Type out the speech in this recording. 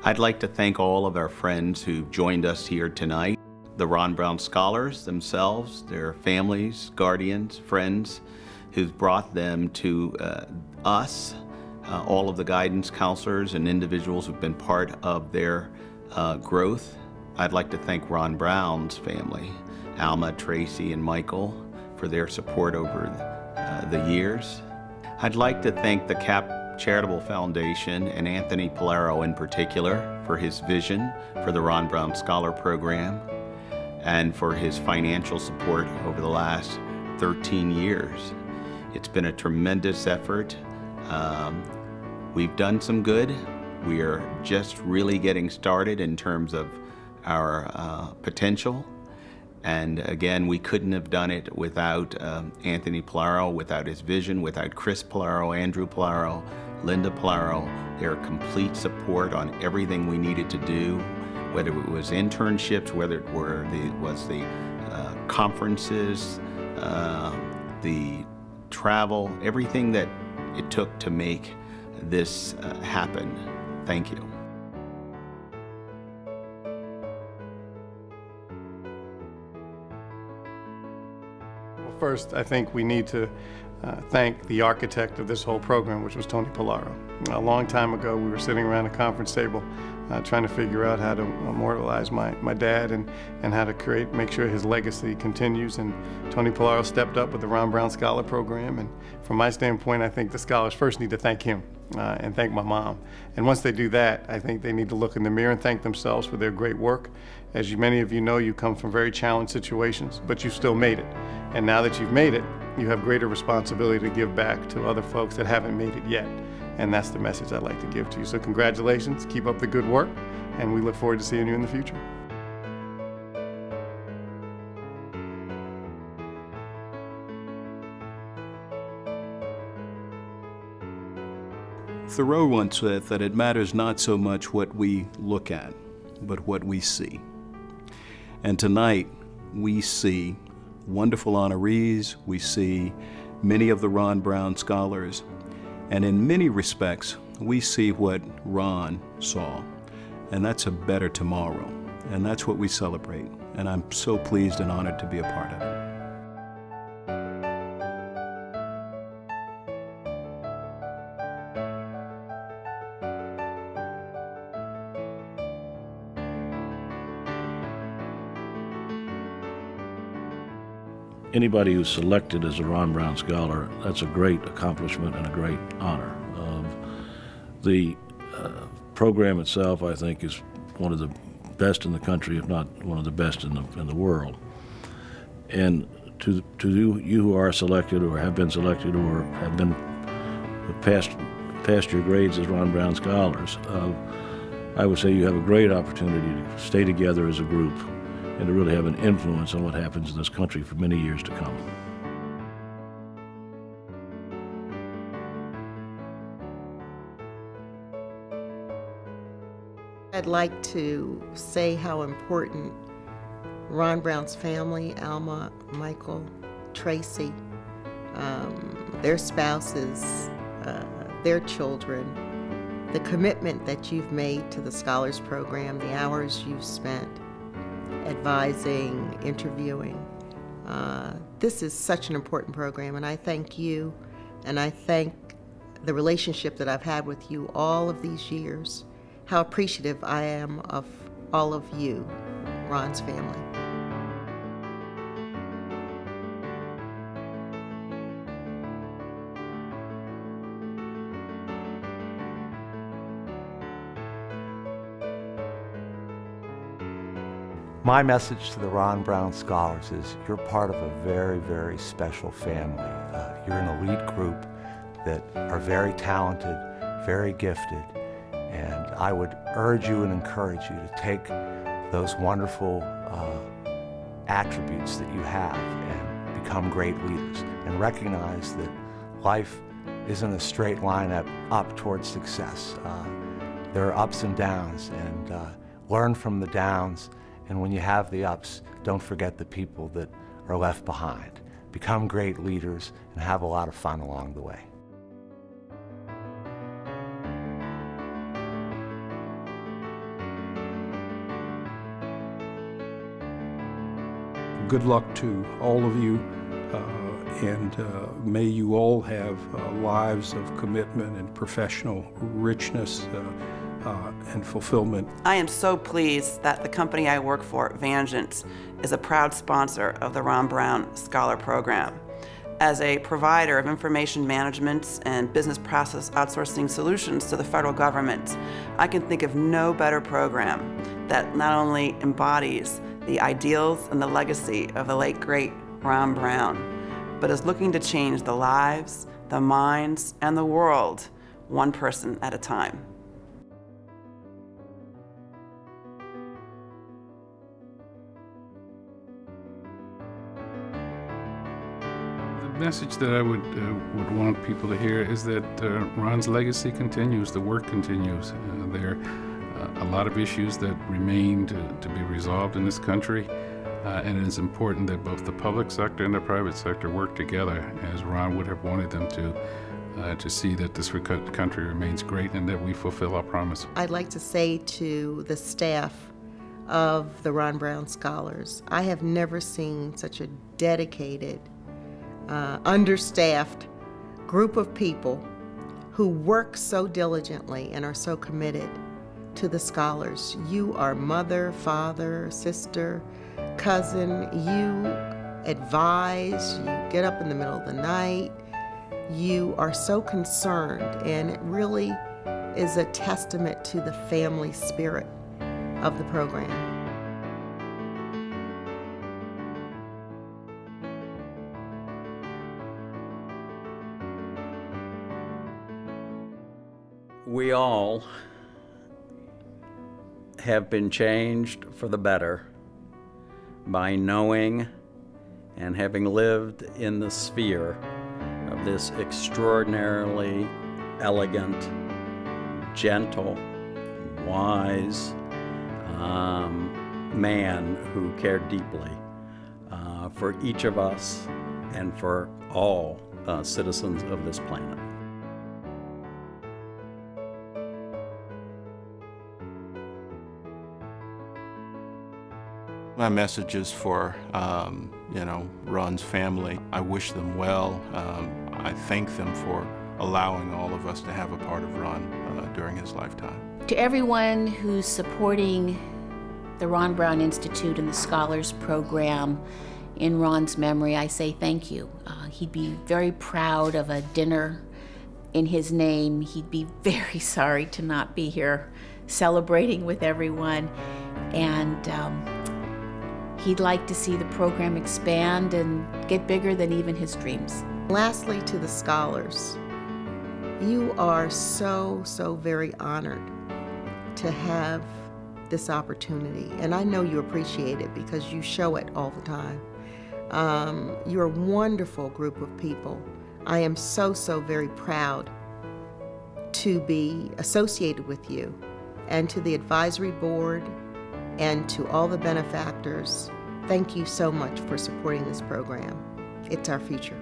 I'd like to thank all of our friends who've joined us here tonight. The Ron Brown Scholars themselves, their families, guardians, friends, who've brought them to us, all of the guidance counselors and individuals who've been part of their growth. I'd like to thank Ron Brown's family, Alma, Tracy, and Michael, for their support over the years. I'd like to thank the CAP Charitable Foundation and Anthony Polaro in particular for his vision for the Ron Brown Scholar Program and for his financial support over the last 13 years. It's been a tremendous effort. We've done some good. We are just really getting started in terms of our potential. And again, we couldn't have done it without Anthony Polaro, without his vision, without Chris Polaro, Andrew Polaro, Linda Polaro, their complete support on everything we needed to do, whether it was internships, whether it was the conferences, the travel, everything that it took to make this happen. Thank you. Well, first, I think we need to thank the architect of this whole program, which was Tony Polaro. A long time ago, we were sitting around a conference table trying to figure out how to immortalize my dad and how to make sure his legacy continues. And Tony Polaro stepped up with the Ron Brown Scholar Program. And from my standpoint, I think the scholars first need to thank him and thank my mom. And once they do that, I think they need to look in the mirror and thank themselves for their great work. As many of you know, you come from very challenged situations, but you still made it. And now that you've made it, you have greater responsibility to give back to other folks that haven't made it yet. And that's the message I'd like to give to you. So congratulations, keep up the good work, and we look forward to seeing you in the future. Thoreau once said that it matters not so much what we look at, but what we see. And tonight, we see wonderful honorees, we see many of the Ron Brown Scholars, and in many respects, we see what Ron saw, and that's a better tomorrow, and that's what we celebrate, and I'm so pleased and honored to be a part of it. Anybody who's selected as a Ron Brown Scholar, that's a great accomplishment and a great honor. The program itself, I think, is one of the best in the country, if not one of the best in the world. And to you who are selected or have been selected or have been passed your grades as Ron Brown Scholars, I would say you have a great opportunity to stay together as a group and to really have an influence on what happens in this country for many years to come. I'd like to say how important Ron Brown's family, Alma, Michael, Tracy, their spouses, their children, the commitment that you've made to the Scholars Program, the hours you've spent advising, interviewing. This is such an important program, and I thank you, and I thank the relationship that I've had with you all of these years, how appreciative I am of all of you, Ron's family. My message to the Ron Brown Scholars is you're part of a very, very special family. You're an elite group that are very talented, very gifted, and I would urge you and encourage you to take those wonderful attributes that you have and become great leaders and recognize that life isn't a straight line up towards success. There are ups and downs, and learn from the downs. And when you have the ups, don't forget the people that are left behind. Become great leaders and have a lot of fun along the way. good luck to all of you, and may you all have lives of commitment and professional richness and fulfillment. I am so pleased that the company I work for, Vangeance, is a proud sponsor of the Ron Brown Scholar Program. As a provider of information management and business process outsourcing solutions to the federal government, I can think of no better program that not only embodies the ideals and the legacy of the late, great Ron Brown, but is looking to change the lives, the minds, and the world, one person at a time. The message that I would want people to hear is that Ron's legacy continues, the work continues. There are a lot of issues that remain to be resolved in this country, and it is important that both the public sector and the private sector work together, as Ron would have wanted them to see that this country remains great and that we fulfill our promise. I'd like to say to the staff of the Ron Brown Scholars, I have never seen such a dedicated, understaffed group of people who work so diligently and are so committed to the scholars. You are mother, father, sister, cousin. You advise, you get up in the middle of the night. You are so concerned, and it really is a testament to the family spirit of the program. We all have been changed for the better by knowing and having lived in the sphere of this extraordinarily elegant, gentle, wise man who cared deeply for each of us and for all citizens of this planet. My message is for, Ron's family. I wish them well. I thank them for allowing all of us to have a part of Ron during his lifetime. To everyone who's supporting the Ron Brown Institute and the Scholars Program in Ron's memory, I say thank you. He'd be very proud of a dinner in his name. He'd be very sorry to not be here celebrating with everyone. And he'd like to see the program expand and get bigger than even his dreams. Lastly, to the scholars, you are so very honored to have this opportunity. And I know you appreciate it because you show it all the time. You're a wonderful group of people. I am so very proud to be associated with you, and to the advisory board and to all the benefactors. Thank you so much for supporting this program. It's our future.